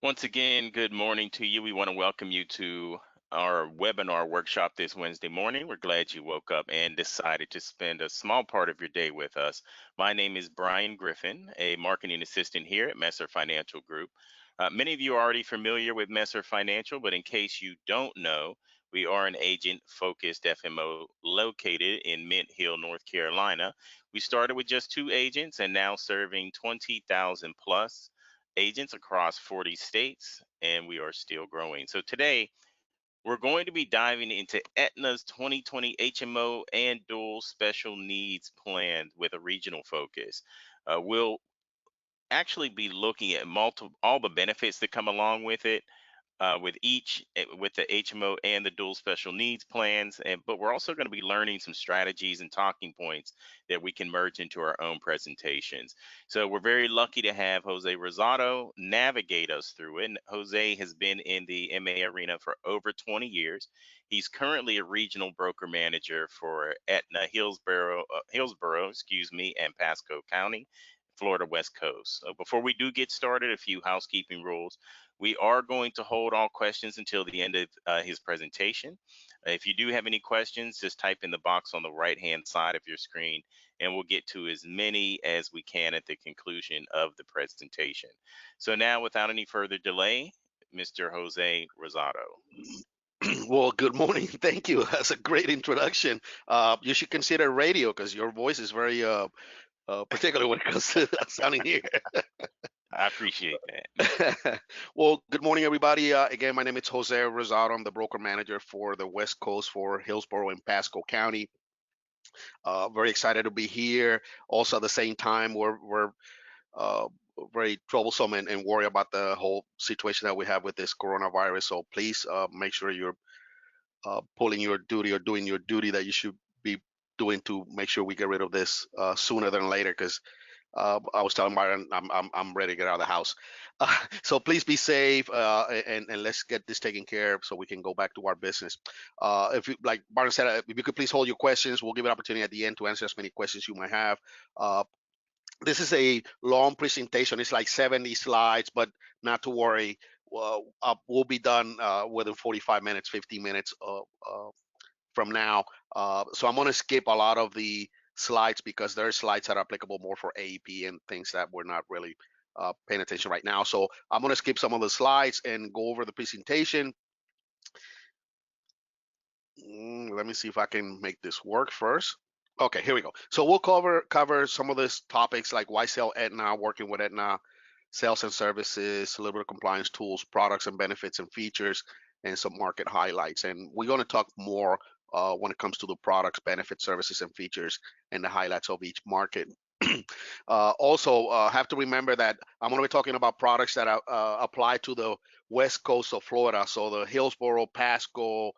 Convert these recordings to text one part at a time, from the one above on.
Once again, good morning to you. We want to welcome you to our webinar workshop this Wednesday morning. We're glad you woke up and decided to spend a small part of your day with us. My name is Brian Griffin, a marketing assistant here at Messer Financial Group. Many of you are already familiar with Messer Financial, but in case you don't know, we are an agent focused FMO located in Mint Hill, North Carolina. We started with just two agents and now serving 20,000 plus agents across 40 states, and we are still growing. So today, we're going to be diving into Aetna's 2020 HMO and dual special needs plan with a regional focus. We'll actually be looking at multiple all the benefits that come along with it, with the HMO and the dual special needs plans, and but we're also going to be learning some strategies and talking points that we can merge into our own presentations. So we're very lucky to have Jose Rosado navigate us through it. And Jose has been in the MA arena for over 20 years. He's currently a regional broker manager for Aetna Hillsborough, and Pasco County, Florida West Coast. So before we do get started, a few housekeeping rules. We are going to hold all questions until the end of his presentation. If you do have any questions, just type in the box on the right-hand side of your screen, and we'll get to as many as we can at the conclusion of the presentation. So now, without any further delay, Mr. Jose Rosado. Well, good morning. Thank you. That's a great introduction. You should consider radio because your voice is very particular when it comes to sounding here. I appreciate that. Well, good morning, everybody. Again, my name is Jose Rosado. I'm the broker manager for the West Coast for Hillsborough and Pasco County. Very excited to be here. Also, at the same time, we're uh, very troublesome and worry about the whole situation that we have with this coronavirus. So please make sure you're pulling your duty or doing your duty that you should be doing to make sure we get rid of this sooner than later. Because I was telling Byron, I'm ready to get out of the house. So please be safe and let's get this taken care of so we can go back to our business. If you, like Byron said, if you could please hold your questions, we'll give an opportunity at the end to answer as many questions you might have. Uh, this is a long presentation. It's like 70 slides, but not to worry. We'll be done within 45 minutes, 50 minutes from now. So I'm going to skip a lot of the slides because there are slides that are applicable more for AEP and things that we're not really paying attention right now. So I'm going to skip some of the slides and go over the presentation. Let me see if I can make this work first. Okay, here we go. So we'll cover some of these topics like why sell Aetna, working with Aetna, sales and services, a little bit of compliance tools, products and benefits and features, and some market highlights. And we're going to talk more when it comes to the products, benefits, services, and features, and the highlights of each market. Also, have to remember that I'm going to be talking about products that apply to the west coast of Florida, so the Hillsborough, Pasco,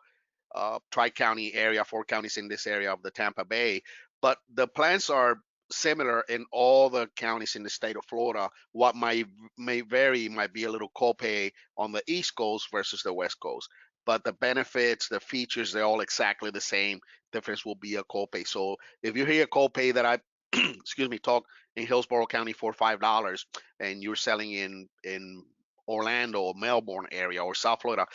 tri-county area, 4 counties in this area of the Tampa Bay. But the plans are similar in all the counties in the state of Florida. What may vary might be a little copay on the East Coast versus the West Coast. But the benefits, the features, they're all exactly the same. Difference will be a copay. So if you hear a copay that I excuse me, talk in Hillsborough County for $5 and you're selling in Orlando or Melbourne area or South Florida,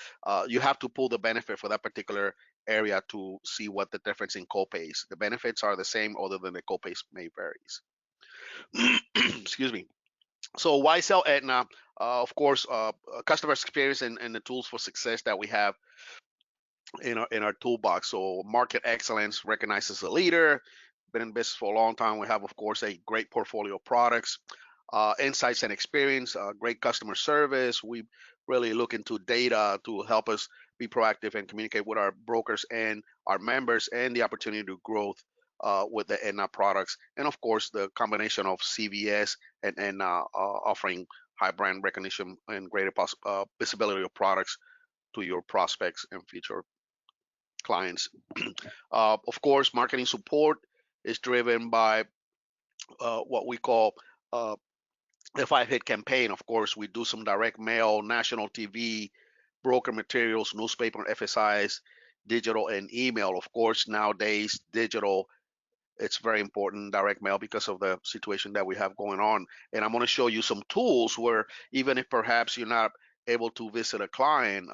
you have to pull the benefit for that particular area to see what the difference in copays. The benefits are the same, other than the copays may varies. Excuse me. So why sell Aetna? Of course, customer experience and the tools for success that we have in our toolbox. So market excellence, recognized as a leader, been in business for a long time. We have, of course, a great portfolio of products, insights and experience, great customer service. We really look into data to help us be proactive and communicate with our brokers and our members, and the opportunity to growth with the Aetna products. And of course, the combination of CVS and offering high brand recognition and greater visibility of products to your prospects and future clients. Of course, marketing support is driven by what we call uh, the 5-hit campaign. Of course, we do some direct mail, national TV, broker materials, newspaper, FSIs, digital, and email. Of course, nowadays, digital, it's very important, direct mail, because of the situation that we have going on. And I'm going to show you some tools where even if perhaps you're not able to visit a client,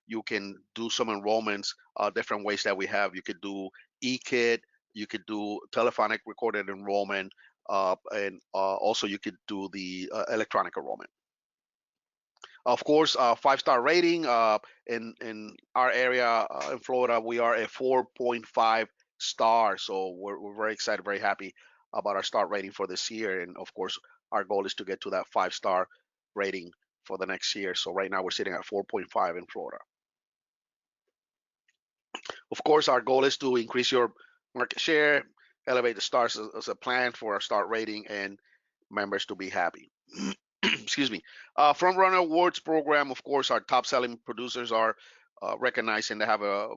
you can do some enrollments different ways that we have. You could do e-kit, you could do telephonic recorded enrollment, and also you could do the electronic enrollment. Of course, 5-star rating in our area in Florida, we are a 4.5 star. So we're very excited, very happy about our star rating for this year. And of course, our goal is to get to that 5-star rating for the next year. So right now we're sitting at 4.5 in Florida. Of course, our goal is to increase your market share, elevate the stars as a plan for our star rating, and members to be happy. Excuse me. Front Runner Awards program, of course, our top selling producers are recognized, and they have a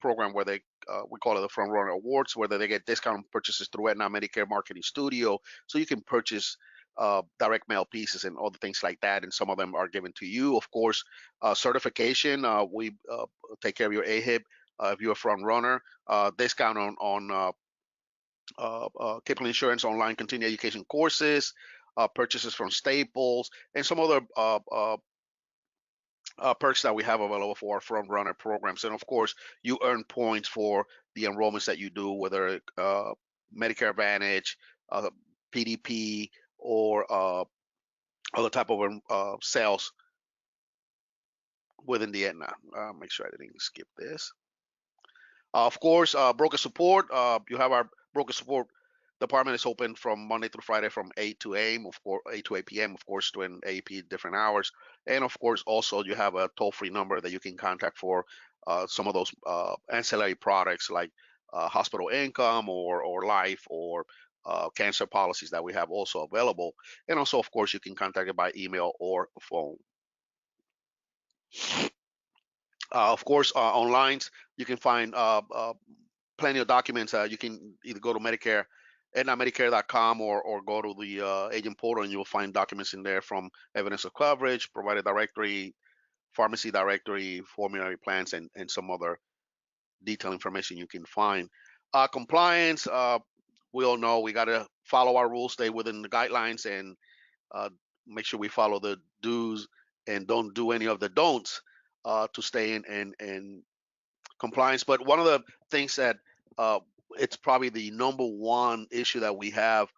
program where they we call it the Front Runner Awards, where they get discount purchases through Aetna Medicare Marketing Studio, so you can purchase direct mail pieces and other things like that, and some of them are given to you. Of course, certification, we take care of your AHIP if you're a front runner, discount on Capable Insurance online continuing education courses, purchases from Staples, and some other perks that we have available for our front runner programs. And of course, you earn points for the enrollments that you do, whether Medicare Advantage, PDP, or other type of sales within the Aetna. Make sure I didn't skip this. Of course, broker support. You have our broker support department is open from Monday through Friday from 8 to 8, of course, 8 to 8 p.m. Of course, doing AP different hours, and of course, also you have a toll-free number that you can contact for some of those ancillary products like hospital income or life or cancer policies that we have also available. And also, of course, you can contact it by email or phone. Of course, online you can find plenty of documents. You can either go to Medicare, aetnamedicare.com, or go to the agent portal, and you'll find documents in there from evidence of coverage, provider directory, pharmacy directory, formulary plans, and some other detailed information you can find. Compliance, we all know we got to follow our rules, stay within the guidelines, and make sure we follow the do's and don't do any of the don'ts to stay in compliance. But one of the things that it's probably the number one issue that we have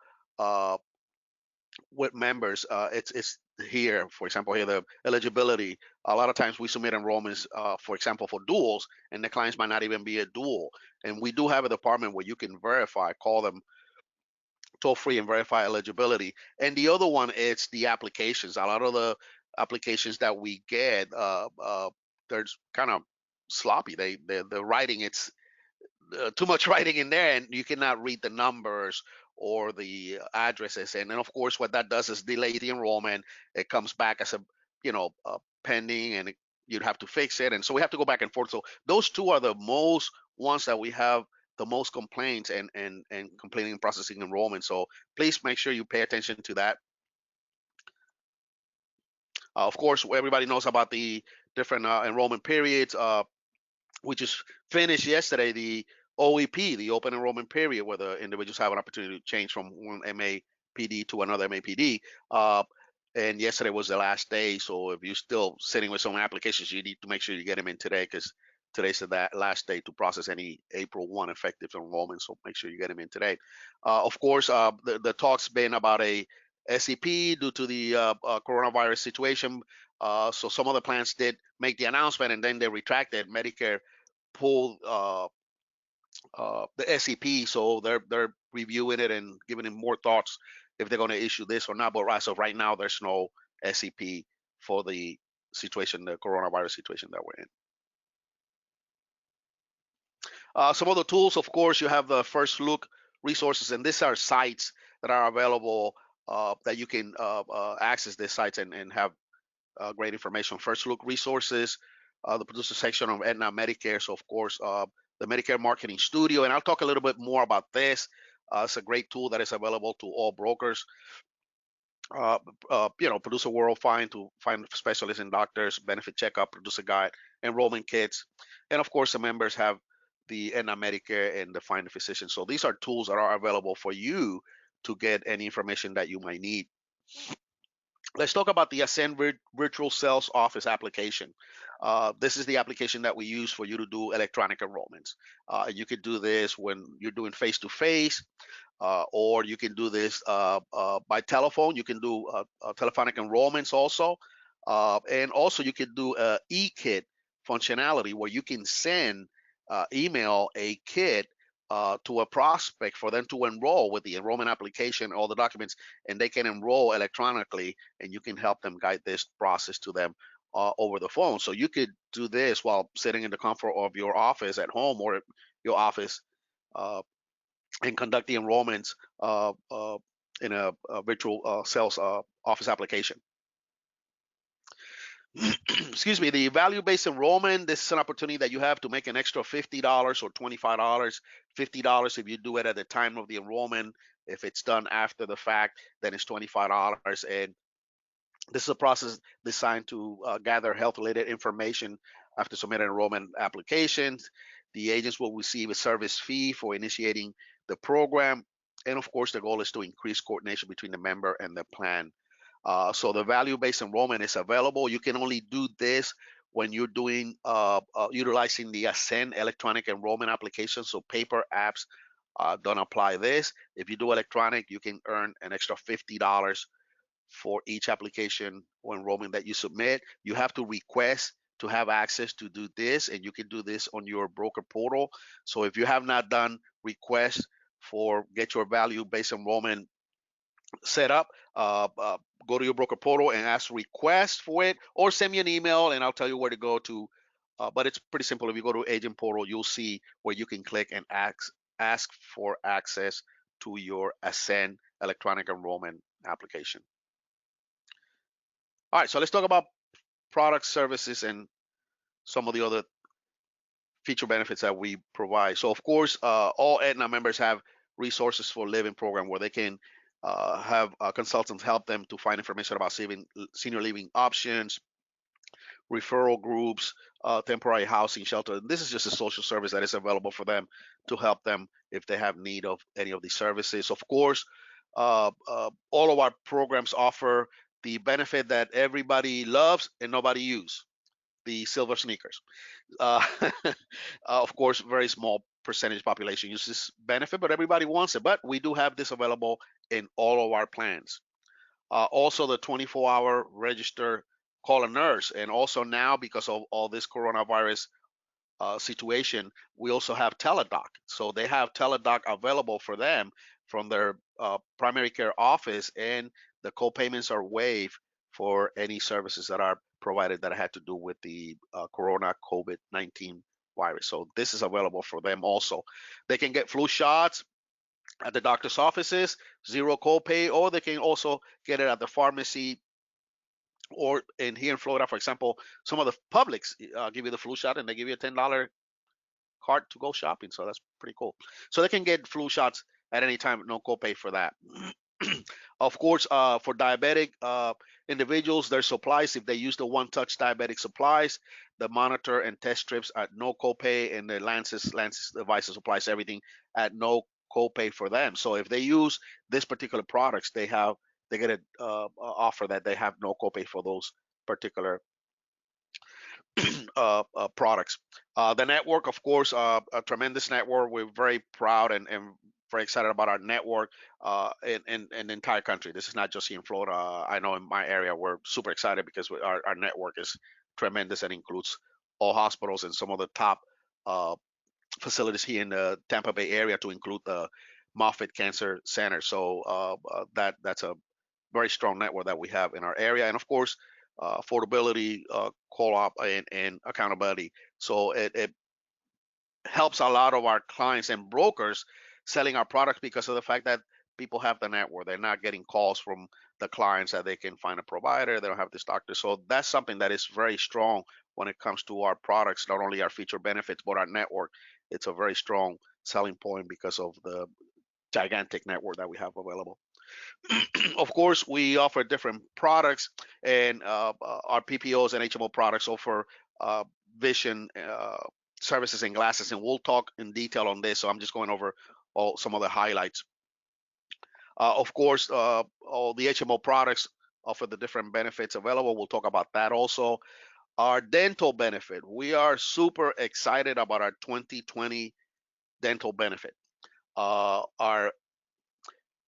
with members, it's here, for example, here the eligibility. A lot of times we submit enrollments, for example, for duals, and the clients might not even be a dual. And we do have a department where you can verify, call them toll free and verify eligibility. And the other one is the applications. A lot of the applications that we get, they're kind of sloppy. The writing, it's too much writing in there, and you cannot read the numbers or the addresses. And then, of course, what that does is delay the enrollment. It comes back as a pending, and you'd have to fix it. And so we have to go back and forth. So those two are the most ones that we have the most complaints and completing and processing enrollment. So please make sure you pay attention to that. Of course, everybody knows about the different enrollment periods. We just finished yesterday the OEP, the open enrollment period, where the individuals have an opportunity to change from one MAPD to another MAPD. And yesterday was the last day. So if you're still sitting with some applications, you need to make sure you get them in today, because today's the last day to process any April 1 effective enrollment. So make sure you get them in today. Of course, the talk's been about a SEP due to the coronavirus situation. So some of the plans did make the announcement, and then they retracted. Medicare pulled the SEP, so they're reviewing it and giving it more thoughts if they're going to issue this or not. But as of right now, there's no SEP for the situation, the coronavirus situation that we're in. Some other tools, of course, you have the First Look resources, and these are sites that are available that you can access these sites and have great information. First Look resources, the producer section of Aetna Medicare. So of course, the Medicare Marketing Studio, and I'll talk a little bit more about this. It's a great tool that is available to all brokers. Producer World to find specialists and doctors, benefit checkup, producer guide, enrollment kits, and of course the members have the Aetna Medicare and the Find a Physician. So these are tools that are available for you to get any information that you might need. Let's talk about the Ascend Virtual Sales Office application. This is the application that we use for you to do electronic enrollments. You could do this when you're doing face-to-face, or you can do this by telephone. You can do telephonic enrollments also. And also you can do a e-kit functionality where you can send email a kit to a prospect for them to enroll with the enrollment application, all the documents, and they can enroll electronically, and you can help them guide this process to them over the phone. So you could do this while sitting in the comfort of your office at home or your office, and conduct the enrollments in a virtual sales office application. Excuse me, the value-based enrollment, this is an opportunity that you have to make an extra $50 or $25. $50 if you do it at the time of the enrollment. If it's done after the fact, then it's $25. And this is a process designed to gather health-related information after submitting enrollment applications. The agents will receive a service fee for initiating the program. And of course, the goal is to increase coordination between the member and the plan. So the value-based enrollment is available. You can only do this when you're doing utilizing the Ascend electronic enrollment application. So paper apps don't apply this. If you do electronic, you can earn an extra $50 for each application or enrollment that you submit. You have to request to have access to do this, and you can do this on your broker portal. So if you have not done requests for get your value-based enrollment set up, go to your broker portal and ask request for it, or send me an email and I'll tell you where to go to. But it's pretty simple. If you go to agent portal, you'll see where you can click and ask for access to your Ascend electronic enrollment application. All right, so let's talk about products, services, and some of the other feature benefits that we provide. So of course, all Aetna members have resources for living program where they can have consultants help them to find information about senior living options, referral groups, temporary housing shelter. This is just a social service that is available for them to help them if they have need of any of these services. Of course, all of our programs offer the benefit that everybody loves and nobody uses, the silver sneakers. Uh, of course, very small percentage population uses this benefit, but everybody wants it. But we do have this available in all of our plans. Also, the 24-hour register call a nurse, and also now because of all this coronavirus situation, we also have teledoc. So they have teledoc available for them from their primary care office, and the co-payments are waived for any services that are provided that had to do with the corona COVID-19 virus. So this is available for them also. They can get flu shots at the doctor's offices, zero copay, or they can also get it at the pharmacy, or in here in Florida, for example, some of the Publix give you the flu shot and they give you a $10 card to go shopping. So that's pretty cool. So they can get flu shots at any time, no copay for that. Of course, for diabetic individuals, their supplies, if they use the One Touch diabetic supplies, the monitor and test strips at no copay, and the Lances devices supplies, everything at no copay for them. So if they use this particular products, they get an offer that they have no copay for those particular products. The network, of course, a tremendous network. We're very proud and very excited about our network in the entire country. This is not just here in Florida. I know in my area, we're super excited because our network is tremendous and includes all hospitals and some of the top facilities here in the Tampa Bay area, to include the Moffitt Cancer Center. So that's a very strong network that we have in our area. And of course, affordability, co-op, and accountability. So it helps a lot of our clients and brokers selling our products because of the fact that people have the network. They're not getting calls from the clients that they can find a provider. They don't have this doctor. So that's something that is very strong when it comes to our products, not only our feature benefits, but our network. It's a very strong selling point because of the gigantic network that we have available. Of course, we offer different products, and our PPOs and HMO products offer vision services and glasses, and we'll talk in detail on this. So I'm just going over some of the highlights. Of course, all the HMO products offer the different benefits available. We'll talk about that also. Our dental benefit. We are super excited about our 2020 dental benefit. Our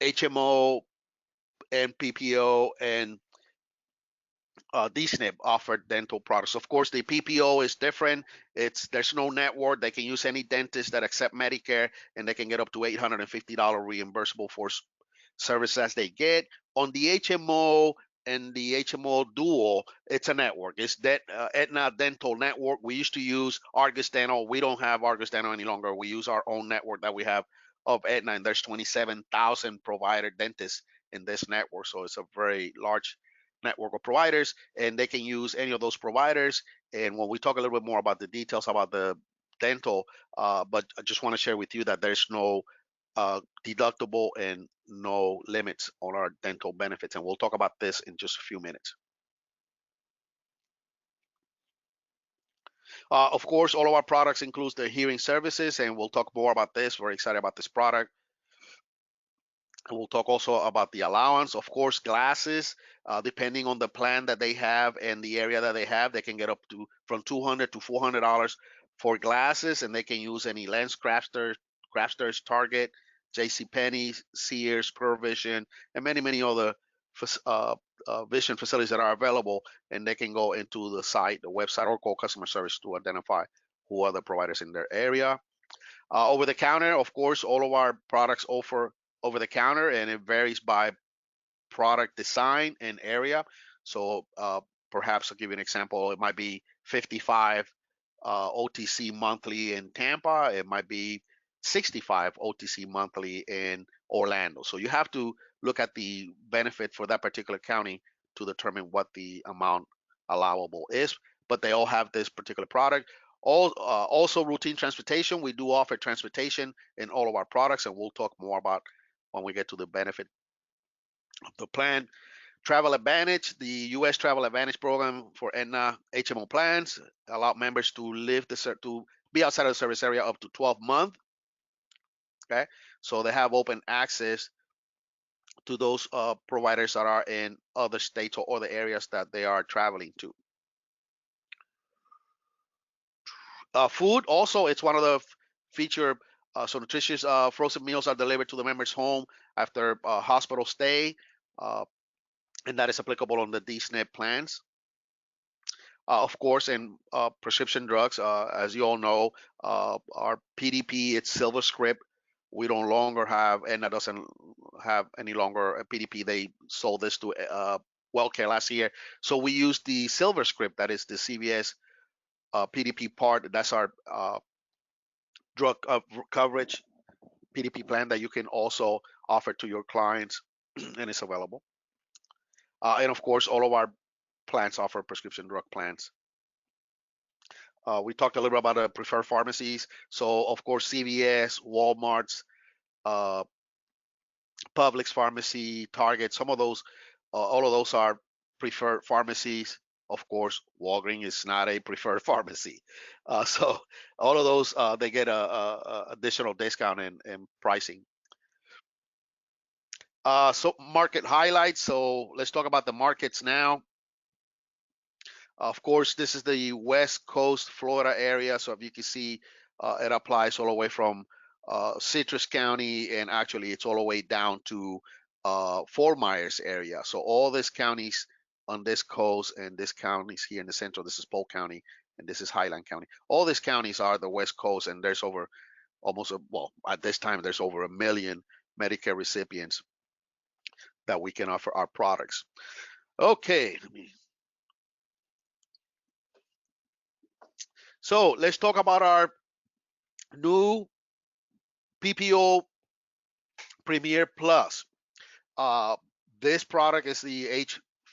HMO and PPO and DSNP offered dental products. Of course, the PPO is different. There's no network. They can use any dentist that accept Medicare, and they can get up to $850 reimbursable for services as they get. On the HMO and the HMO Dual, it's a network. It's that Aetna Dental Network. We used to use Argus Dental. We don't have Argus Dental any longer. We use our own network that we have of Aetna, and there's 27,000 provider dentists in this network. So it's a very large network of providers, and they can use any of those providers. And when we talk a little bit more about the details about the dental, but I just want to share with you that there's no deductible and no limits on our dental benefits, and we'll talk about this in just a few minutes. Of course, all of our products includes the hearing services, and we'll talk more about this. Very excited about this product. And we'll talk also about the allowance. Of course, glasses, depending on the plan that they have and the area that they have, they can get up to from $200 to $400 for glasses, and they can use any Lens Crafters, Target, J.C. Penney, Sears, Pearl Vision, and many other vision facilities that are available. And they can go into the site, the website, or call customer service to identify who are the providers in their area. Over the counter, of course, all of our products offer over the counter, and it varies by product design and area. So perhaps I'll give you an example. It might be 55 OTC monthly in Tampa. It might be 65 OTC monthly in Orlando. So you have to look at the benefit for that particular county to determine what the amount allowable is. But they all have this particular product. Also routine transportation. We do offer transportation in all of our products, and we'll talk more about when we get to the benefit of the plan. Travel Advantage, the U.S. Travel Advantage program for Aetna HMO plans allow members to be outside of the service area up to 12 months. Okay, so they have open access to those providers that are in other states or other areas that they are traveling to. Food also, it's one of the feature. So nutritious frozen meals are delivered to the member's home after a hospital stay, and that is applicable on the DSNP plans. Of course, in prescription drugs, as you all know, our PDP, it's Silver Script. We don't longer have, and that doesn't have any longer a PDP. They sold this to WellCare last year. So we use the Silver Script, that is the CVS PDP part. That's our drug coverage PDP plan that you can also offer to your clients, and it's available. And of course, all of our plans offer prescription drug plans. We talked a little bit about the preferred pharmacies. So of course, CVS, Walmart's, Publix Pharmacy, Target, some of those, all of those are preferred pharmacies. Of course, Walgreens is not a preferred pharmacy. So all of those, they get a additional discount in pricing. So market highlights. So let's talk about the markets now. Of course, this is the West Coast Florida area. So if you can see, it applies all the way from Citrus County, and actually it's all the way down to Fort Myers area. So all these counties on this coast, and this counties here in the central, this is Polk County, and this is Highland County. All these counties are the West Coast, and there's over well, at this time, there's over 1 million Medicare recipients that we can offer our products. Okay, so let's talk about our new PPO Premier Plus. This product is the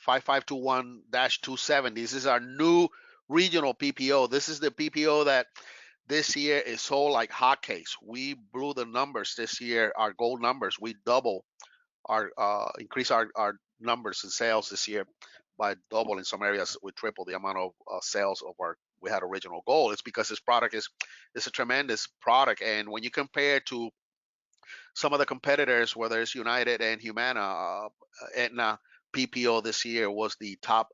H5521-270. This is our new regional PPO. This is the PPO that this year is sold like hotcakes. We blew the numbers this year, our goal numbers. We double our increase our numbers in sales this year by double. In some areas, we triple the amount of sales of we had original goal. It's because this product is a tremendous product, and when you compare to some of the competitors, whether it's United and Humana, Aetna PPO this year was the top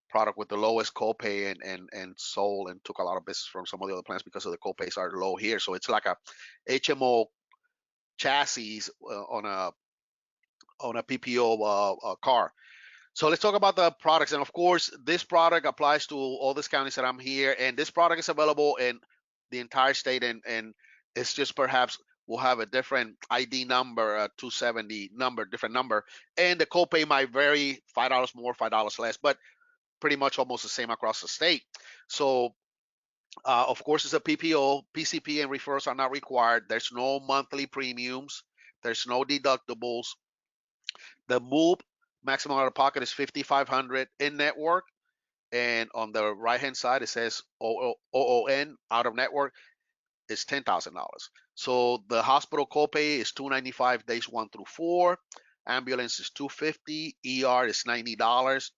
product with the lowest copay and sold and took a lot of business from some of the other plans because of the copays are low here. So it's like a HMO chassis on a PPO car. So let's talk about the products. And of course, this product applies to all these counties that I'm here. And this product is available in the entire state. And it's just perhaps will have a different ID number, a 270 number, different number. And the copay might vary, $5 more, $5 less, but pretty much almost the same across the state. So of course, it's a PPO. PCP and referrals are not required. There's no monthly premiums. There's no deductibles. The MOOP maximum out of pocket is $5,500 in network, and on the right hand side it says OON out of network is $10,000. So the hospital copay is $295 days 1 through 4. Ambulance is $250. ER is $90.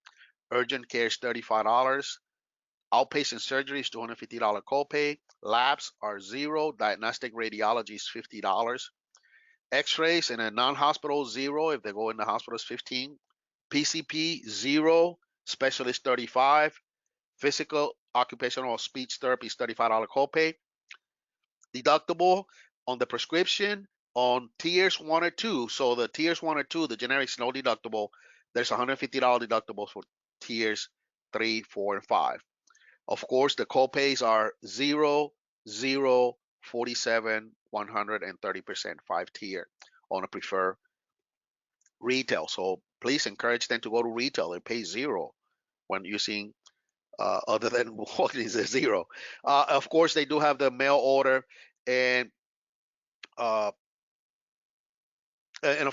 Urgent care is $35. Outpatient surgery is $250 copay. Labs are zero. Diagnostic radiology is $50. X-rays in a non-hospital zero. If they go in the hospital is $15. PCP zero. Specialist $35. Physical occupational speech therapy is $35 copay. Deductible on the prescription on tiers 1 or 2. So the tiers 1 or 2, the generics no deductible. There's $150 deductibles for tiers 3, 4, and 5. Of course, the copays are 0, 0, 47, 100, and 30%, 5-tier on a preferred retail. So please encourage them to go to retail. They pay 0 when using other than Walgreens is 0. Of course, they do have the mail order, and of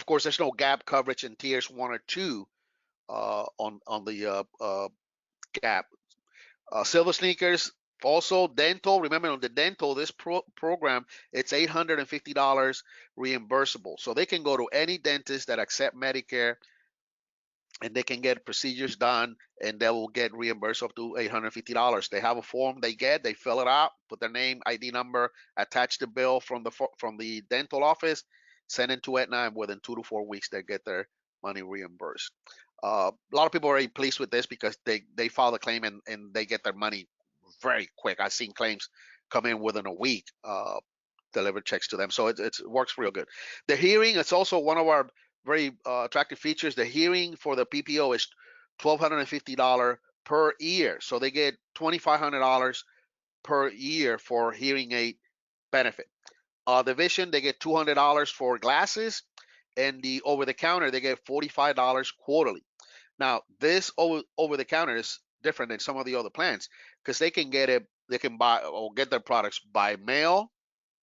course, there's no gap coverage in tiers 1 or 2 on the gap. Silver sneakers, also dental. Remember, on the dental, this program, it's $850 reimbursable. So they can go to any dentist that accept Medicare, and they can get procedures done, and they will get reimbursed up to $850. They have a form they fill it out, put their name, ID number, attach the bill from the dental office, send it to Aetna, and within 2 to 4 weeks, they get their money reimbursed. A lot of people are very pleased with this because they file the claim and they get their money very quick. I've seen claims come in within a week, delivered checks to them. So it works real good. The hearing, it's also one of our very attractive features. The hearing for the PPO is $1,250 per year. So they get $2,500 per year for hearing aid benefit. The vision, they get $200 for glasses, and the over-the-counter, they get $45 quarterly. Now, this over-the-counter is different than some of the other plans because they can buy or get their products by mail,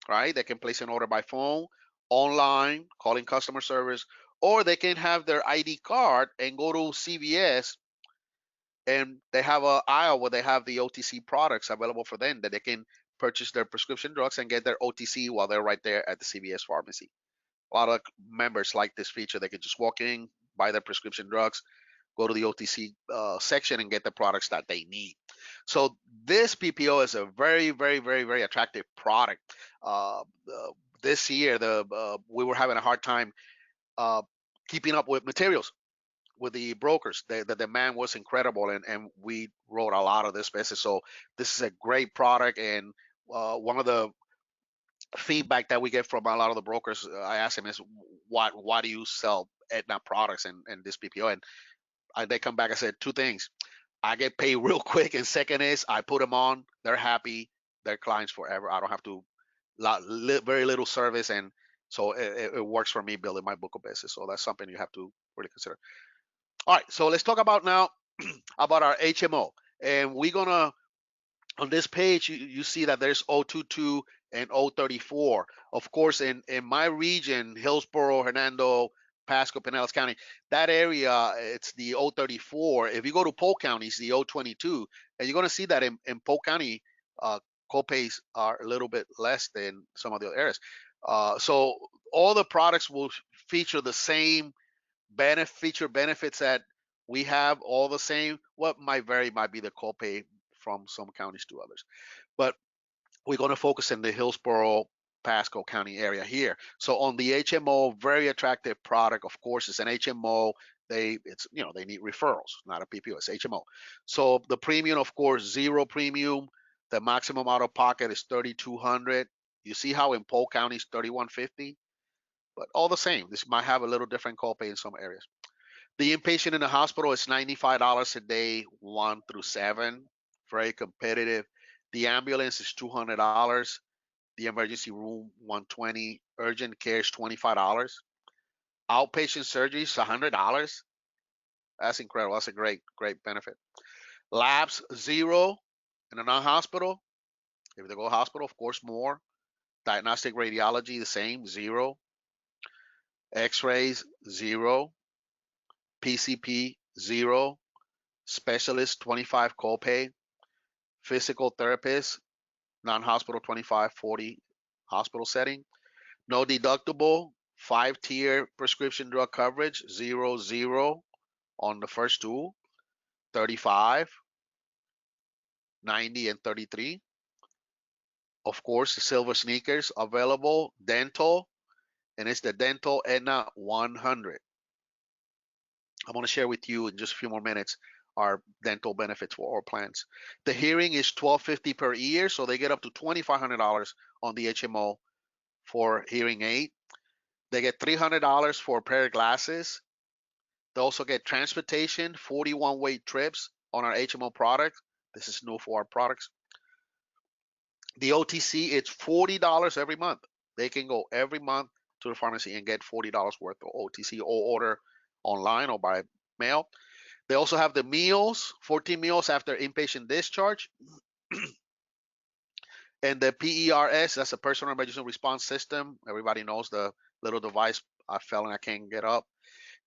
right? They can place an order by phone, online, calling customer service, or they can have their ID card and go to CVS, and they have an aisle where they have the OTC products available for them that they can purchase their prescription drugs and get their OTC while they're right there at the CVS pharmacy. A lot of members like this feature. They can just walk in, buy their prescription drugs, go to the OTC section, and get the products that they need. So this PPO is a very, very, very, very attractive product. This year, we were having a hard time keeping up with materials with the brokers. The demand was incredible, and we wrote a lot of this business. So this is a great product, and one of the feedback that we get from a lot of the brokers, I asked them is, why do you sell Aetna products and this PPO? And they come back and said 2 things. I get paid real quick, and second is I put them on, they're happy, they're clients forever. I don't have to very little service, and so it works for me building my book of business. So that's something you have to really consider. All right, so let's talk about now about our HMO, and we're gonna, on this page, you see that there's 022 and 034. Of course, in my region, Hillsborough, Hernando, Pasco, Pinellas County, that area, it's the 034. If you go to Polk County, it's the 022. And you're going to see that in Polk County, copays are a little bit less than some of the other areas. So all the products will feature the same benefits that we have, all the same. What might vary might be the copay from some counties to others. But we're going to focus in the Hillsborough, Pasco County area here. So on the HMO, very attractive product. Of course, it's an HMO. they need referrals, not a PPO, it's HMO. So the premium, of course, zero premium. The maximum out of pocket is $3,200. You see how in Polk County is $3,150, but all the same, this might have a little different copay in some areas. The inpatient in the hospital is $95 a day, 1 through 7, very competitive. The ambulance is $200. The emergency room 120. Urgent care is $25. Outpatient surgery is $100. That's incredible. That's a great benefit. Labs zero in a non-hospital. If they go to hospital, of course, more. Diagnostic radiology the same, zero. X-rays zero. PCP zero. Specialist 25 copay. Physical therapist non-hospital 25, 40 hospital setting. No deductible. 5-tier prescription drug coverage, 0 on the first two, 35, 90, and 33. Of course, the silver sneakers available. Dental, and it's the dental Aetna 100. I'm going to share with you in just a few more minutes our dental benefits for all plans. The hearing is $1,250 per year, so they get up to $2,500 on the HMO for hearing aid. They get $300 for a pair of glasses. They also get transportation, 41-way trips on our HMO product. This is new for our products. The OTC, it's $40 every month. They can go every month to the pharmacy and get $40 worth of OTC or order online or by mail. They also have the meals, 14 meals after inpatient discharge. And the PERS, that's a personal emergency response system. Everybody knows the little device I fell and I can't get up.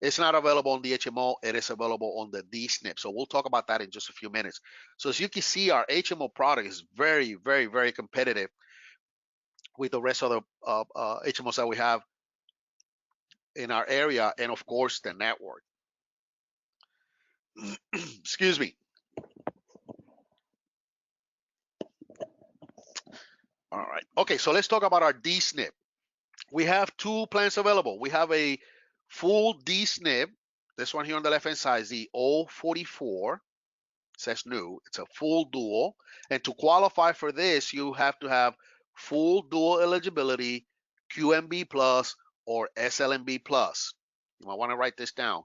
It's not available on the HMO. It is available on the DSNP. So we'll talk about that in just a few minutes. So as you can see, our HMO product is very, very, very competitive with the rest of the HMOs that we have in our area, and of course the network. Excuse me. All right. Okay, so let's talk about our DSNP. We have two plans available. We have a full DSNP. This one here on the left-hand side is the 044. Says new. It's a full dual. And to qualify for this, you have to have full dual eligibility, QMB plus or SLMB plus. You might want to write this down.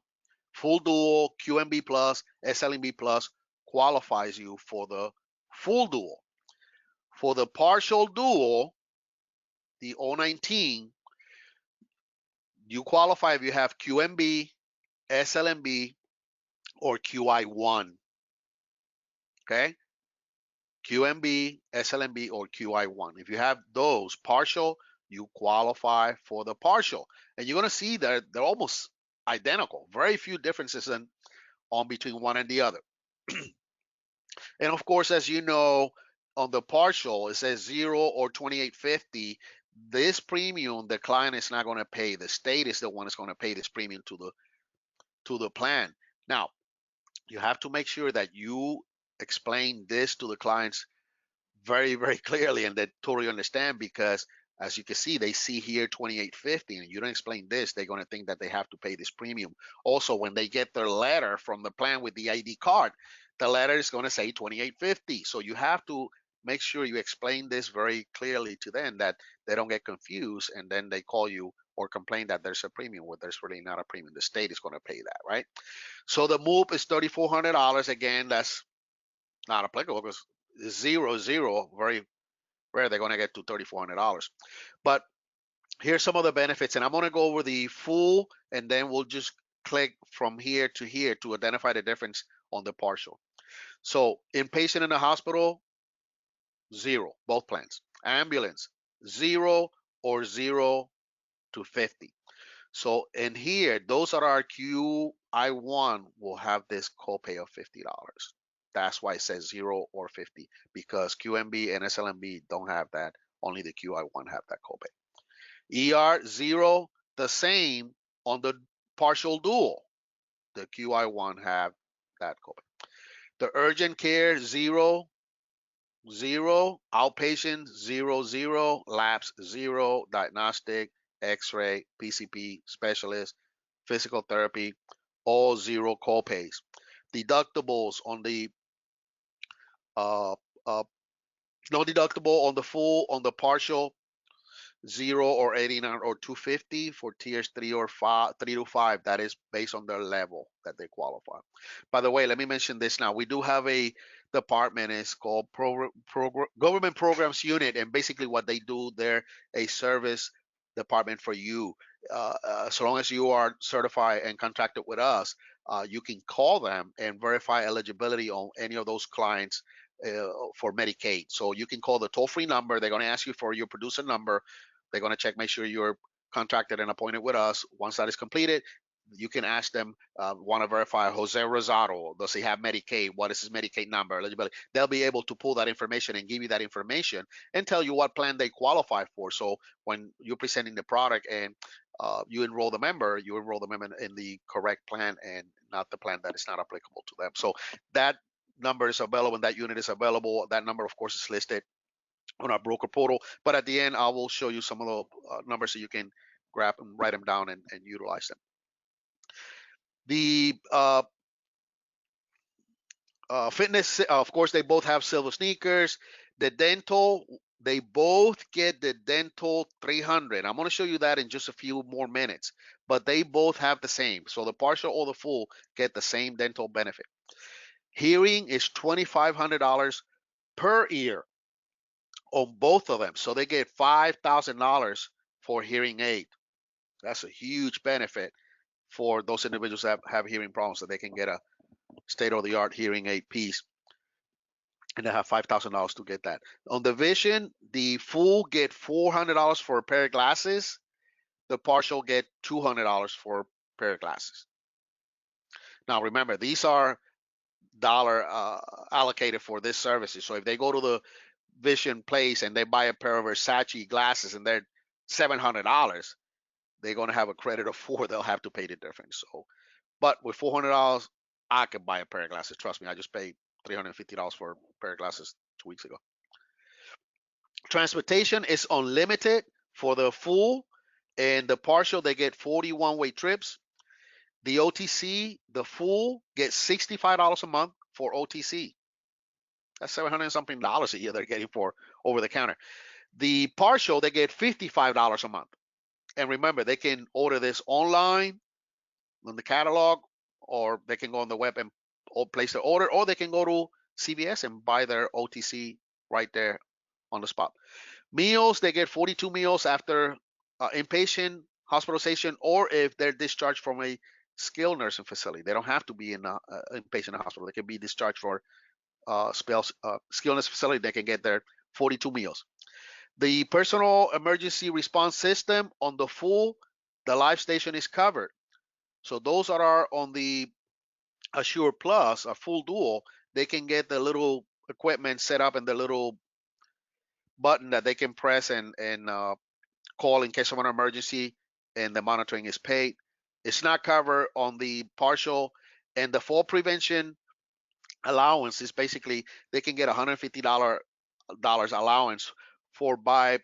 Full dual, QMB plus, SLMB plus qualifies you for the full dual. For the partial dual, the 019, you qualify if you have QMB, SLMB, or QI1. Okay? QMB, SLMB, or QI1. If you have those partial, you qualify for the partial. And you're going to see that they're almost identical. Very few differences on between one and the other. And of course, as you know, on the partial, it says 0 or 2850. This premium, the client is not going to pay. The state is the one that's going to pay this premium to the plan. Now, you have to make sure that you explain this to the clients very, very clearly and they totally understand, because as you can see, they see here 2850, and you don't explain this, they're going to think that they have to pay this premium. Also, when they get their letter from the plan with the ID card, the letter is going to say 2850. So you have to make sure you explain this very clearly to them, that they don't get confused and then they call you or complain that there's a premium where there's really not a premium. The state is going to pay that, right? So the MOOP is $3,400. Again, that's not applicable because 0, very rare they're going to get to $3,400. But here's some of the benefits, and I'm going to go over the full, and then we'll just click from here to identify the difference on the partial. So inpatient in the hospital, 0, both plans. Ambulance, 0 or 0 to 50. So in here, those are our QI1 will have this copay of $50. That's why it says 0 or 50, because QMB and SLMB don't have that. Only the QI1 have that copay. ER 0, the same on the partial dual. The QI1 have that copay. The urgent care 0, outpatient 0, labs 0, diagnostic, X-ray, PCP, specialist, physical therapy, all zero co-pays. Deductibles on the uh, uh, no deductible on the full, on the partial, 0 or 89 or 250 for tiers 3 to 5. That is based on their level that they qualify. By the way, let me mention this now. We do have a department. It's called Government Programs Unit, and basically what they do, they're a service department for you. So long as you are certified and contracted with us, you can call them and verify eligibility on any of those clients for Medicaid. So you can call the toll-free number. They're going to ask you for your producer number. They're going to check, make sure you're contracted and appointed with us. Once that is completed, you can ask them, want to verify Jose Rosado, does he have Medicaid? What is his Medicaid number, eligibility? They'll be able to pull that information and give you that information and tell you what plan they qualify for. So when you're presenting the product and you enroll the member, in the correct plan and not the plan that is not applicable to them. So that number is available and that unit is available. That number, of course, is listed on our broker portal. But at the end, I will show you some of the numbers so you can grab and write them down and utilize them. The fitness, of course, they both have silver sneakers. The dental, they both get the dental 300. I'm going to show you that in just a few more minutes, but they both have the same. So the partial or the full get the same dental benefit. Hearing is $2,500 per ear on both of them. So they get $5,000 for hearing aid. That's a huge benefit for those individuals that have hearing problems, that they can get a state-of-the-art hearing aid piece, and they have $5,000 to get that. On the vision, the full get $400 for a pair of glasses. The partial get $200 for a pair of glasses. Now remember, these are dollar allocated for this services. So if they go to the Vision place and they buy a pair of Versace glasses and they're $700, they're going to have a credit of 4. They'll have to pay the difference. So, but with $400, I could buy a pair of glasses. Trust me, I just paid $350 for a pair of glasses 2 weeks ago. Transportation is unlimited for the full, and the partial they get 41-way trips. The OTC, the full, gets $65 a month for OTC. That's $700 something a year they're getting for over the counter. The partial, they get $55 a month. And remember, they can order this online on the catalog, or they can go on the web and place their order, or they can go to CVS and buy their OTC right there on the spot. Meals, they get 42 meals after inpatient hospitalization, or if they're discharged from a skilled nursing facility. They don't have to be in an inpatient hospital. They can be discharged for skilled nursing facility. They can get their 42 meals. The personal emergency response system on the full, the live station is covered. So those that are on the Assure Plus, a full dual, they can get the little equipment set up and the little button that they can press and call in case of an emergency, and the monitoring is paid. It's not covered on the partial, and the fall prevention allowance is basically they can get $150 allowance for buy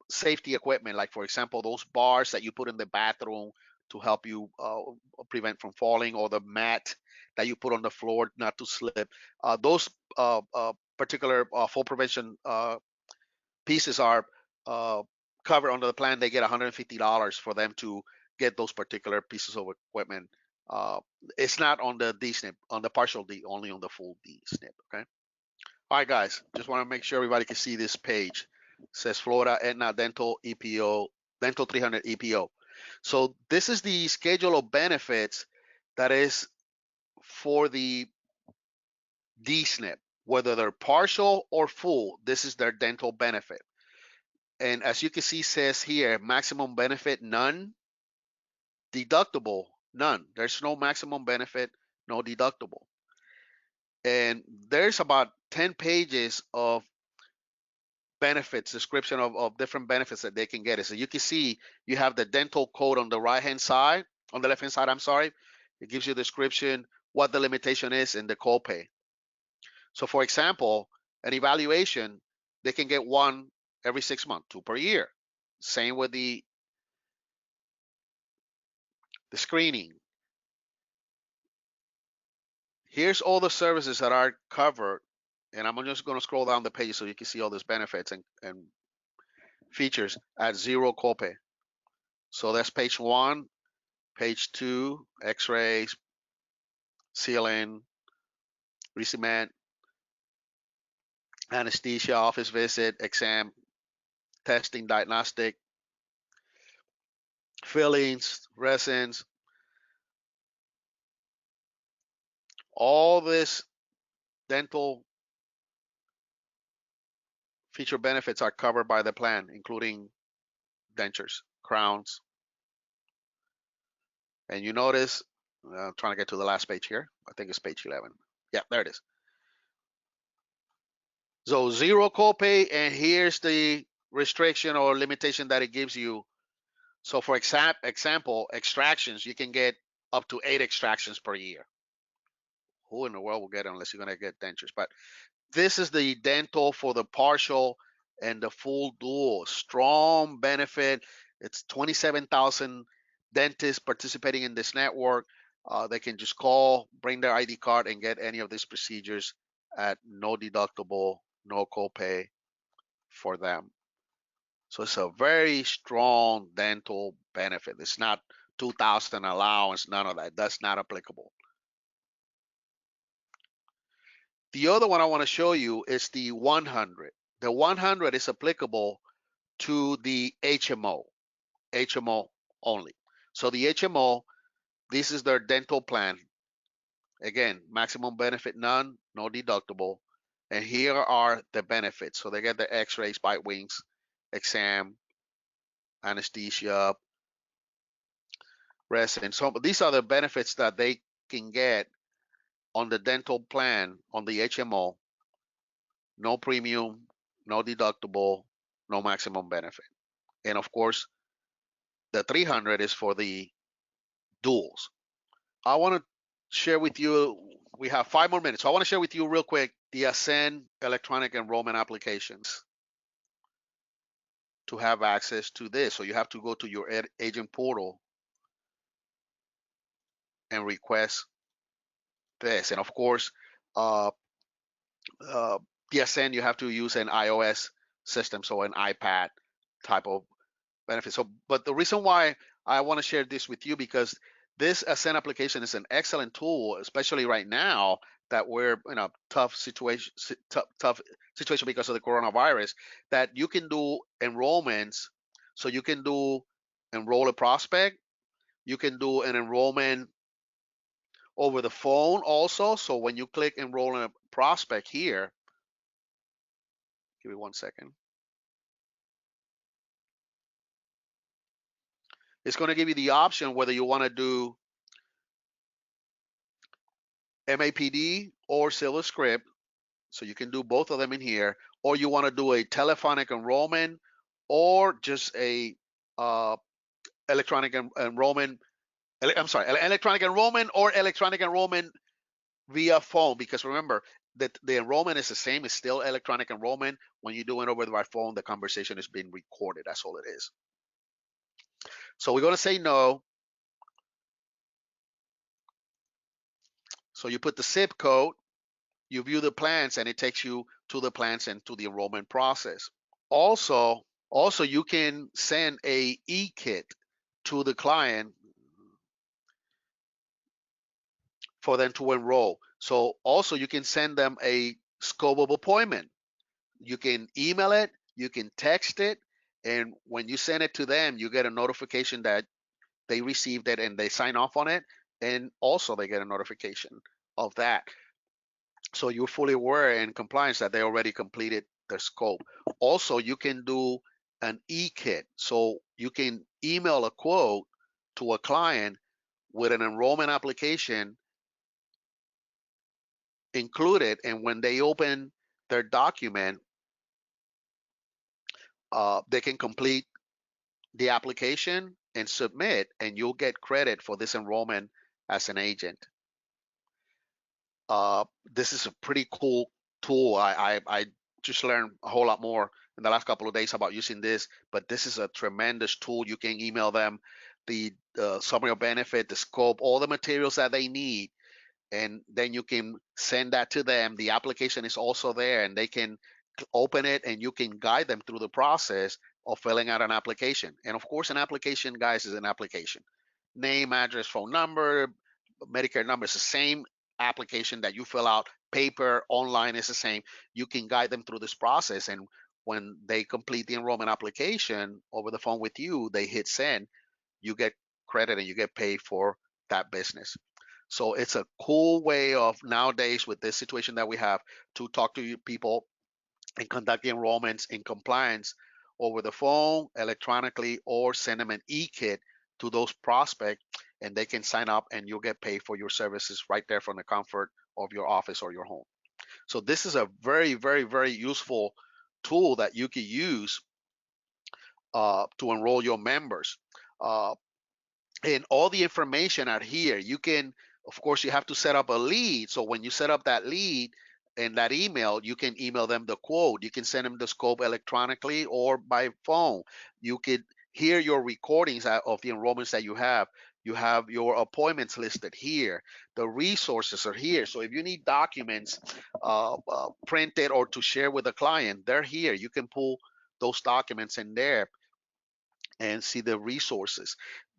safety equipment, like for example those bars that you put in the bathroom to help you prevent from falling, or the mat that you put on the floor not to slip. Those particular fall prevention pieces are covered under the plan. They get $150 for them to get those particular pieces of equipment. It's not on the DSNP, on the partial D, only on the full DSNP. Okay. All right, guys. Just want to make sure everybody can see this page. It says Florida Aetna Dental EPO, Dental 300 EPO. So this is the schedule of benefits that is for the DSNP, whether they're partial or full. This is their dental benefit. And as you can see, says here, maximum benefit, none. Deductible, none. There's no maximum benefit, no deductible. And there's about 10 pages of benefits, description of different benefits that they can get. So you can see you have the dental code on the right-hand side, on the left-hand side, I'm sorry. It gives you a description, what the limitation is, and the copay. So for example, an evaluation, they can get one every 6 months, 2 per year. Same with the screening. Here's all the services that are covered, and I'm just going to scroll down the page so you can see all these benefits and features at zero copay. So that's page 1, page 2, x-rays, sealing, re-cement, anesthesia, office visit, exam, testing, diagnostic, fillings, resins. All this dental feature benefits are covered by the plan, including dentures, crowns. And you notice, I'm trying to get to the last page here. I think it's page 11. Yeah, there it is. So zero copay, and here's the restriction or limitation that it gives you. So for example, extractions, you can get up to 8 extractions per year. Who in the world will get it unless you're going to get dentures? But this is the dental for the partial and the full dual. Strong benefit. It's 27,000 dentists participating in this network. They can just call, bring their ID card, and get any of these procedures at no deductible, no copay for them. So it's a very strong dental benefit. It's not 2,000 allowance, none of that. That's not applicable. The other one I want to show you is the 100. The 100 is applicable to the HMO only. So the HMO, this is their dental plan. Again, maximum benefit none, no deductible. And here are the benefits. So they get the x-rays, bite wings, exam, anesthesia, resin. So these are the benefits that they can get on the dental plan on the HMO. No premium, no deductible, no maximum benefit. And of course, the 300 is for the duals. I want to share with you, we have 5 more minutes. So I want to share with you real quick the Ascend electronic enrollment applications to have access to this. So you have to go to your agent portal and request this. And of course, uh, the Ascend, you have to use an iOS system, so an iPad type of benefit. So, but the reason why I want to share this with you, because this Ascend application is an excellent tool, especially right now that we're in a tough situation because of the coronavirus, that you can do enrollments. So you can do enroll a prospect, you can do an enrollment over the phone also. So when you click enroll in a prospect here, give me 1 second. It's going to give you the option whether you want to do MAPD or SilverScript. So you can do both of them in here, or you want to do a telephonic enrollment or just a electronic enrollment. I'm sorry, electronic enrollment or electronic enrollment via phone, because remember that the enrollment is the same. It's still electronic enrollment. When you do it over by phone, the conversation is being recorded. That's all it is. So we're going to say no. So you put the zip code, you view the plans, and it takes you to the plans and to the enrollment process. Also, you can send a e-kit to the client for them to enroll. So also you can send them a scope of appointment. You can email it, you can text it, and when you send it to them, you get a notification that they received it and they sign off on it, and also they get a notification of that. So you're fully aware and compliance that they already completed their scope. Also, you can do an e-kit. So you can email a quote to a client with an enrollment application included, and when they open their document, they can complete the application and submit, and you'll get credit for this enrollment as an agent. This is a pretty cool tool. I just learned a whole lot more in the last couple of days about using this, but this is a tremendous tool. You can email them the summary of benefit, the scope, all the materials that they need, and then you can send that to them. The application is also there, and they can open it, and you can guide them through the process of filling out an application. And of course, an application, guys, is an application. Name, address, phone number, Medicare number is the same application that you fill out. Paper, online is the same. You can guide them through this process, and when they complete the enrollment application over the phone with you, they hit send. You get credit and you get paid for that business. So it's a cool way of nowadays with this situation that we have to talk to people and conduct the enrollments in compliance over the phone, electronically, or send them an e-kit to those prospects, and they can sign up and you'll get paid for your services right there from the comfort of your office or your home. So this is a very, very, very useful tool that you can use to enroll your members. Uh, and all the information out here, you can, of course, you have to set up a lead. So when you set up that lead and that email, you can email them the quote. You can send them the scope electronically or by phone. You could hear your recordings of the enrollments that you have. You have your appointments listed here. The resources are here. So if you need documents printed or to share with a client, they're here. You can pull those documents in there and see the resources.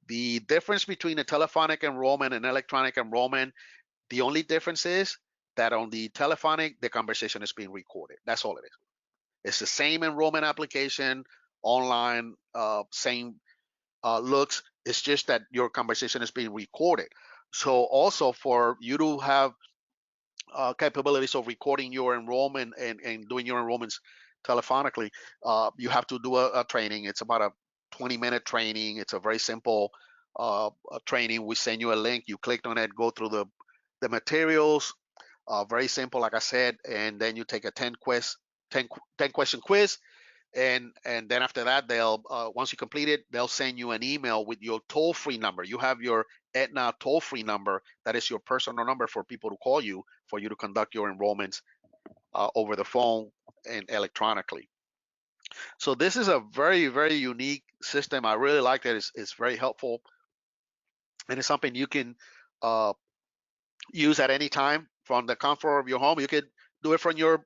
The difference between a telephonic enrollment and electronic enrollment, the only difference is that on the telephonic, the conversation is being recorded. That's all it is. It's the same enrollment application, online, same looks. It's just that your conversation is being recorded. So also for you to have capabilities of recording your enrollment and doing your enrollments telephonically, you have to do a training. It's about a 20-minute training. It's a very simple training. We send you a link. You click on it, go through the materials. Very simple, like I said, and then you take a 10 question quiz, and then after that, they'll once you complete it, they'll send you an email with your toll-free number. You have your Aetna toll-free number. That is your personal number for people to call you for you to conduct your enrollments over the phone and electronically. So this is a very, very unique system. I really like it. It's very helpful, and it's something you can use at any time from the comfort of your home. You could do it from your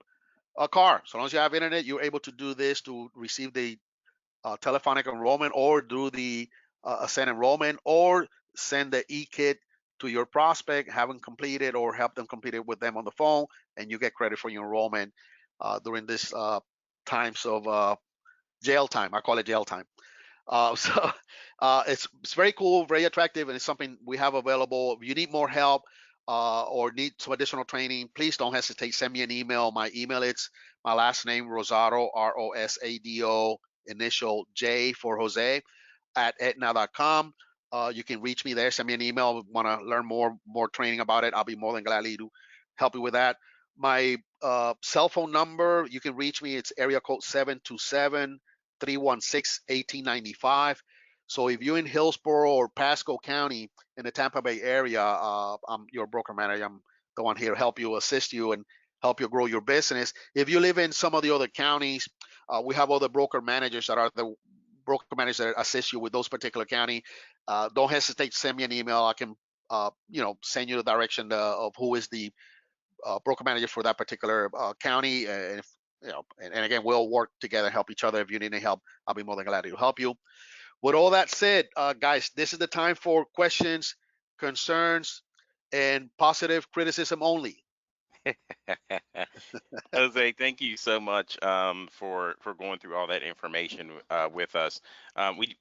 car. So long as you have internet, you're able to do this to receive the telephonic enrollment or do the send enrollment or send the e-kit to your prospect, have them complete it or help them complete it with them on the phone, and you get credit for your enrollment during this times of jail time. I call it jail time. So it's very cool, very attractive, and it's something we have available. If you need more help or need some additional training, please don't hesitate. Send me an email. My email is my last name, Rosado, Rosado, initial J for Jose, at Aetna.com. You can reach me there. Send me an email. Want to learn more training about it? I'll be more than gladly to help you with that. My cell phone number, you can reach me. It's area code 727-316-1895. So if you're in Hillsborough or Pasco County in the Tampa Bay area, I'm your broker manager. I'm the one here to help you, assist you, and help you grow your business. If you live in some of the other counties, we have other broker managers that are the broker managers that assist you with those particular county. Don't hesitate to send me an email. I can, send you the direction of who is the broker manager for that particular county. And if, and again, we'll work together, help each other. If you need any help, I'll be more than glad to help you. With all that said, guys, this is the time for questions, concerns, and positive criticism only. Jose, thank you so much for going through all that information with us. We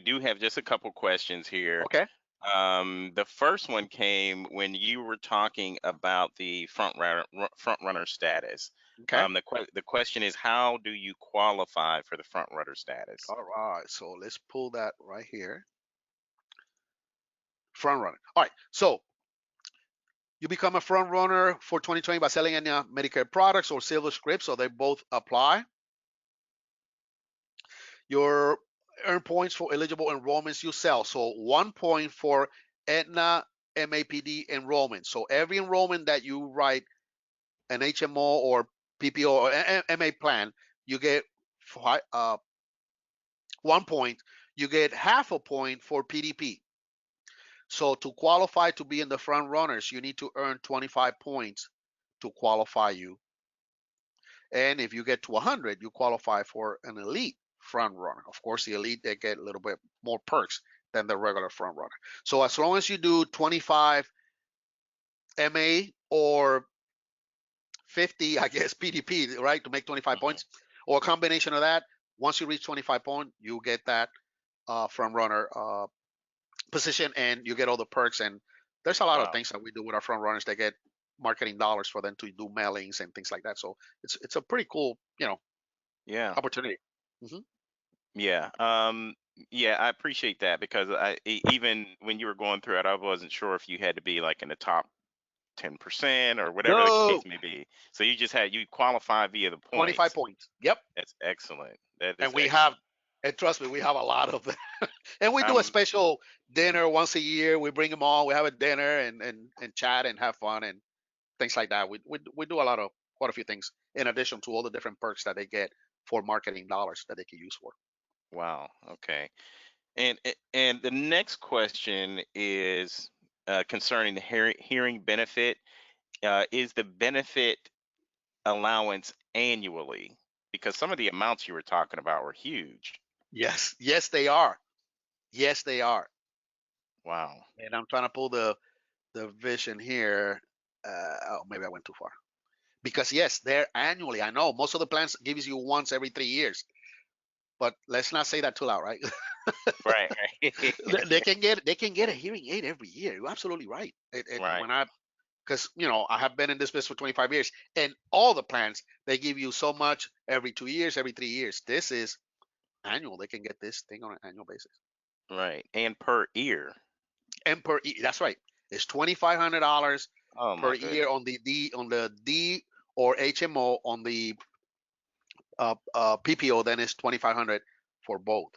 do have just a couple questions here. Okay. The first one came when you were talking about the front runner status. Okay. The question is, how do you qualify for the front runner status? All right. So let's pull that right here. Front runner. All right. So you become a front runner for 2020 by selling any Medicare products or silver scripts, so they both apply. Your earn points for eligible enrollments you sell. So 1 point for Aetna MAPD enrollment. So every enrollment that you write an HMO or PPO or MA plan, you get 1 point. You get half a point for PDP. So to qualify to be in the front runners, you need to earn 25 points to qualify you. And if you get to 100, you qualify for an elite front runner. Of course, the elite, they get a little bit more perks than the regular front runner. So as long as you do 25 MA or 50, I guess, PDP, right, to make 25 Hmm. points, or a combination of that, once you reach 25 points, you get that front runner position, and you get all the perks. And there's a lot of Wow. things that we do with our front runners. They get marketing dollars for them to do mailings and things like that. So it's a pretty cool, Yeah. opportunity. Hmm. Yeah. Yeah, I appreciate that because even when you were going through it, I wasn't sure if you had to be like in the top 10% or whatever the No, case may be. So you qualify via the 25 points. points. Yep. That's excellent. That And is we have, excellent. and trust me, we have a lot of them. And we do a Um, special mhm. dinner once a year. We bring them all. We have a dinner and chat and have fun and things like that. We do a lot of quite a few things in addition to all the different perks that they get for marketing dollars that they can use for. Wow. Okay. And the next question is concerning the hearing benefit. Is the benefit allowance annually? Because some of the amounts you were talking about were huge. Yes, yes, they are. Yes, they are. Wow. And I'm trying to pull the vision here. Oh, maybe I went too far. Because yes, they're annually. I know most of the plans gives you once every 3 years, but let's not say that too loud, right? Right. Right. They can get a hearing aid every year. You're absolutely right. Right. When I because I have been in this business for 25 years, and all the plans they give you so much every 2 years, every 3 years. This is annual. They can get this thing on an annual basis. Right. And per ear. And that's right. It's $2,500 Oh per my year goodness. on the D or HMO. On the PPO, then it's 2,500 for both.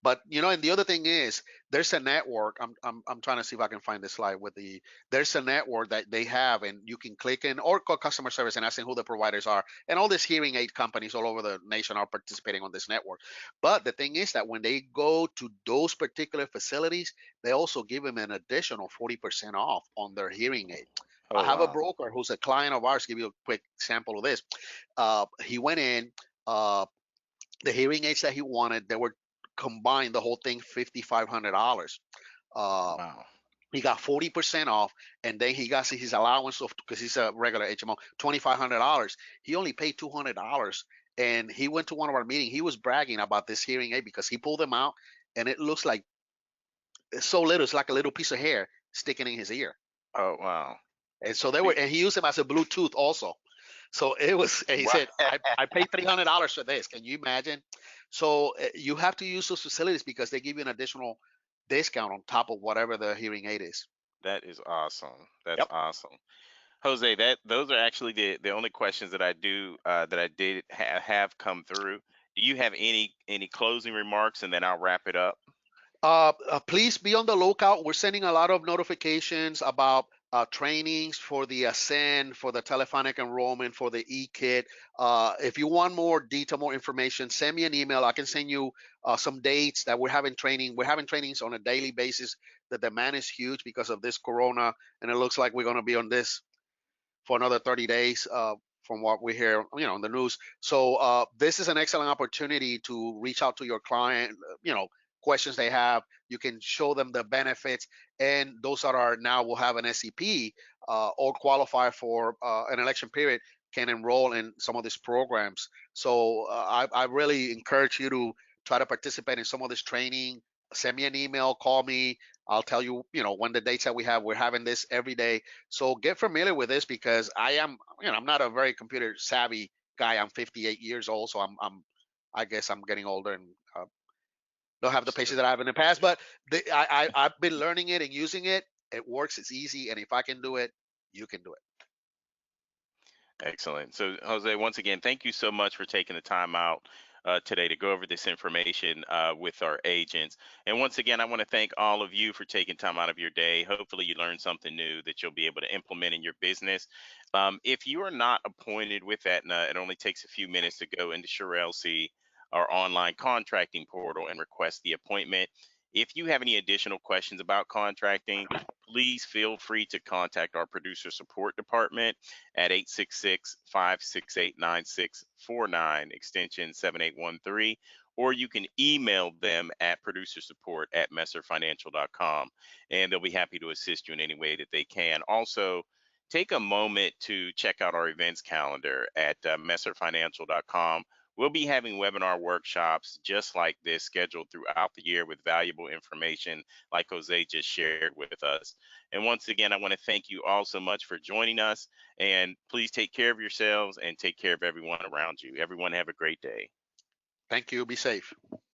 But and the other thing is there's a network. I'm trying to see if I can find this slide with the. There's a network that they have, and you can click in or call customer service and asking who the providers are. And all these hearing aid companies all over the nation are participating on this network. But the thing is that when they go to those particular facilities, they also give them an additional 40% off on their hearing aid. I Oh have a wow. broker who's a client of ours. Give you a quick sample of this. He went in. Uh, the hearing aids that he wanted, they were combined the whole thing $5,500. Uh, Wow. he got 40% off, and then he got his allowance of because he's a regular HMO $2,500. He only paid $200, and he went to one of our meetings. He was bragging about this hearing aid because he pulled them out, and it looks like it's so little. It's like a little piece of hair sticking in his ear. Oh wow. And so they were, The- and he used them as a Bluetooth also. So it was, and he Wow. said, I paid $300 for this. Can you imagine? So you have to use those facilities because they give you an additional discount on top of whatever the hearing aid is. That is awesome. That's Yep. awesome. Jose, that those are actually the only questions that I did have come through. Do you have any closing remarks, and then I'll wrap it up? Please be on the lookout. We're sending a lot of notifications about trainings for the Ascend, for the telephonic enrollment, for the e-kit. If you want more detail, more information, send me an email. I can send you some dates that we're having training. We're having trainings on a daily basis. The demand is huge because of this corona, and it looks like we're going to be on this for another 30 days. From what we hear, in the news. So this is an excellent opportunity to reach out to your client. Questions they have, you can show them the benefits, and those that are now will have an SEP or qualify for an election period can enroll in some of these programs. So I really encourage you to try to participate in some of this training. Send me an email, call me. I'll tell you, when the dates that we have. We're having this every day, so get familiar with this because I'm not a very computer savvy guy. I'm 58 years old, so I guess I'm getting older and don't have the patience Understood. that I have in the past. But I've been learning it and using it. It works. It's easy, and if I can do it, you can do it. Excellent. So, Jose, once again, thank you so much for taking the time out today to go over this information with our agents. And once again, I want to thank all of you for taking time out of your day. Hopefully, you learned something new that you'll be able to implement in your business. If you are not appointed with Aetna, it only takes a few minutes to go into SureLC, our online contracting portal, and request the appointment. If you have any additional questions about contracting, please feel free to contact our producer support department at 866-568-9649, extension 7813, or you can email them at producersupport@messerfinancial.com, and they'll be happy to assist you in any way that they can. Also, take a moment to check out our events calendar at messerfinancial.com. We'll be having webinar workshops just like this scheduled throughout the year with valuable information like Jose just shared with us. And once again, I want to thank you all so much for joining us. And please take care of yourselves and take care of everyone around you. Everyone have a great day. Thank you. Be safe.